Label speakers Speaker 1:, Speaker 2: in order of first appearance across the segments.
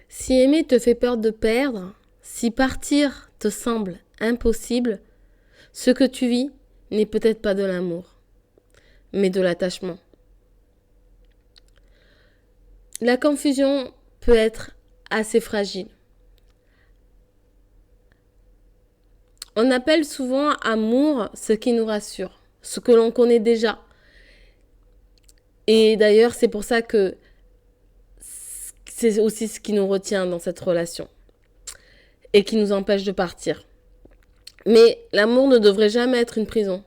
Speaker 1: Si aimer te fait peur de perdre, si partir te semble impossible, ce que tu vis n'est peut-être pas de l'amour, mais de l'attachement. La confusion peut être assez fragile. On appelle souvent amour ce qui nous rassure, ce que l'on connaît déjà. Et d'ailleurs, c'est pour ça que c'est aussi ce qui nous retient dans cette relation et qui nous empêche de partir. Mais l'amour ne devrait jamais être une prison.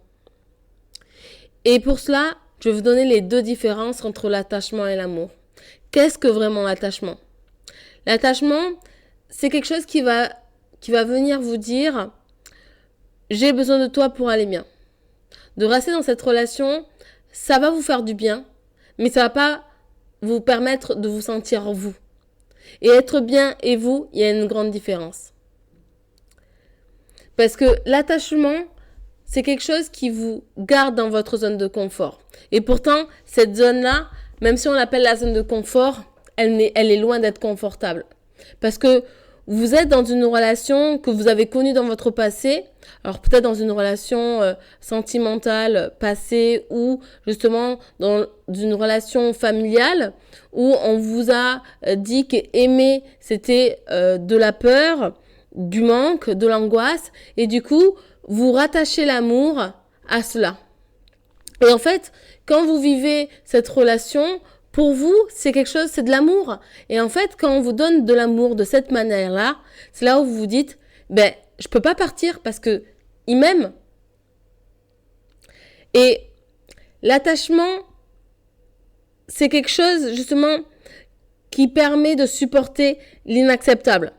Speaker 1: Et pour cela, je vais vous donner les deux différences entre l'attachement et l'amour. Qu'est-ce que vraiment l'attachement ? L'attachement, c'est quelque chose qui va venir vous dire « j'ai besoin de toi pour aller bien ». De rester dans cette relation, ça va vous faire du bien, mais ça va pas vous permettre de vous sentir vous. Et être bien et vous, il y a une grande différence. Parce que l'attachement, c'est quelque chose qui vous garde dans votre zone de confort. Et pourtant, cette zone-là, même si on l'appelle la zone de confort, elle est loin d'être confortable. Parce que vous êtes dans une relation que vous avez connue dans votre passé, alors peut-être dans une relation sentimentale passée ou justement dans une relation familiale où on vous a dit qu'aimer c'était de la peur, du manque, de l'angoisse et du coup vous rattachez l'amour à cela. Et en fait, quand vous vivez cette relation, pour vous, c'est quelque chose, c'est de l'amour. Et en fait, quand on vous donne de l'amour de cette manière-là, c'est là où vous vous dites, je peux pas partir parce que il m'aime. Et l'attachement, c'est quelque chose, justement, qui permet de supporter l'inacceptable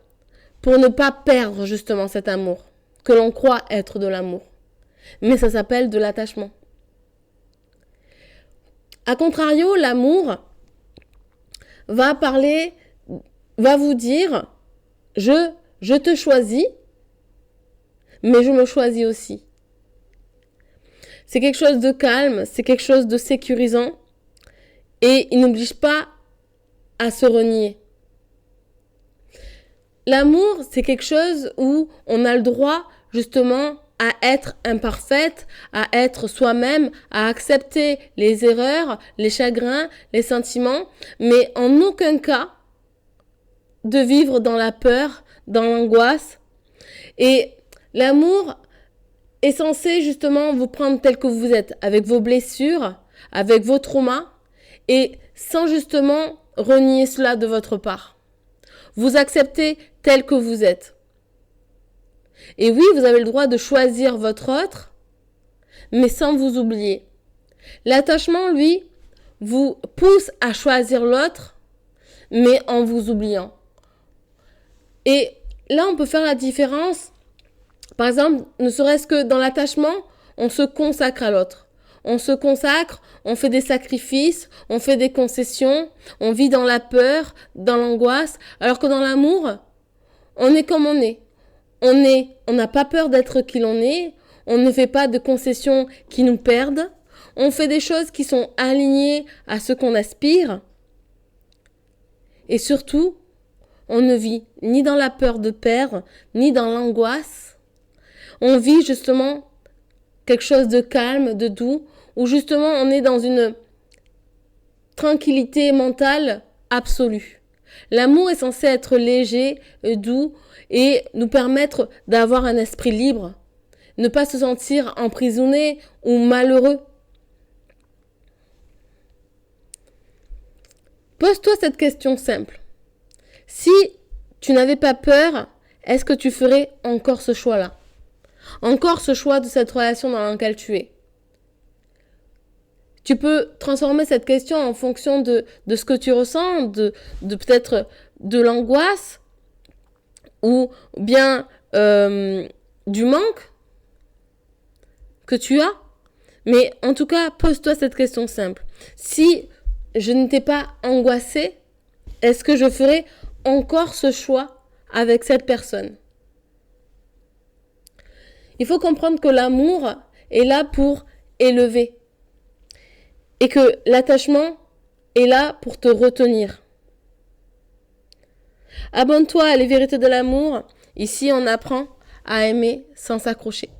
Speaker 1: pour ne pas perdre, justement, cet amour que l'on croit être de l'amour. Mais ça s'appelle de l'attachement. A contrario, l'amour va vous dire, je te choisis, mais je me choisis aussi. C'est quelque chose de calme, c'est quelque chose de sécurisant, et il n'oblige pas à se renier. L'amour, c'est quelque chose où on a le droit, justement, à être imparfaite, à être soi-même, à accepter les erreurs, les chagrins, les sentiments, mais en aucun cas de vivre dans la peur, dans l'angoisse. Et l'amour est censé justement vous prendre tel que vous êtes, avec vos blessures, avec vos traumas, et sans justement renier cela de votre part. Vous acceptez tel que vous êtes. Et oui, vous avez le droit de choisir votre autre, mais sans vous oublier. L'attachement, lui, vous pousse à choisir l'autre, mais en vous oubliant. Et là, on peut faire la différence. Par exemple, ne serait-ce que dans l'attachement, on se consacre à l'autre. On se consacre, on fait des sacrifices, on fait des concessions, on vit dans la peur, dans l'angoisse, alors que dans l'amour, on est comme on est. On n'a pas peur d'être qui l'on est, on ne fait pas de concessions qui nous perdent, on fait des choses qui sont alignées à ce qu'on aspire. Et surtout, on ne vit ni dans la peur de perdre, ni dans l'angoisse. On vit justement quelque chose de calme, de doux, où justement on est dans une tranquillité mentale absolue. L'amour est censé être léger, doux et nous permettre d'avoir un esprit libre, ne pas se sentir emprisonné ou malheureux. Pose-toi cette question simple. Si tu n'avais pas peur, est-ce que tu ferais encore ce choix-là ? Encore ce choix de cette relation dans laquelle tu es ? Tu peux transformer cette question en fonction de ce que tu ressens, de peut-être de l'angoisse ou bien du manque que tu as. Mais en tout cas, pose-toi cette question simple. Si je n'étais pas angoissée, est-ce que je ferais encore ce choix avec cette personne ? Il faut comprendre que l'amour est là pour élever et que l'attachement est là pour te retenir. Abonne-toi à Les Vérités de l'amour. Ici, on apprend à aimer sans s'accrocher.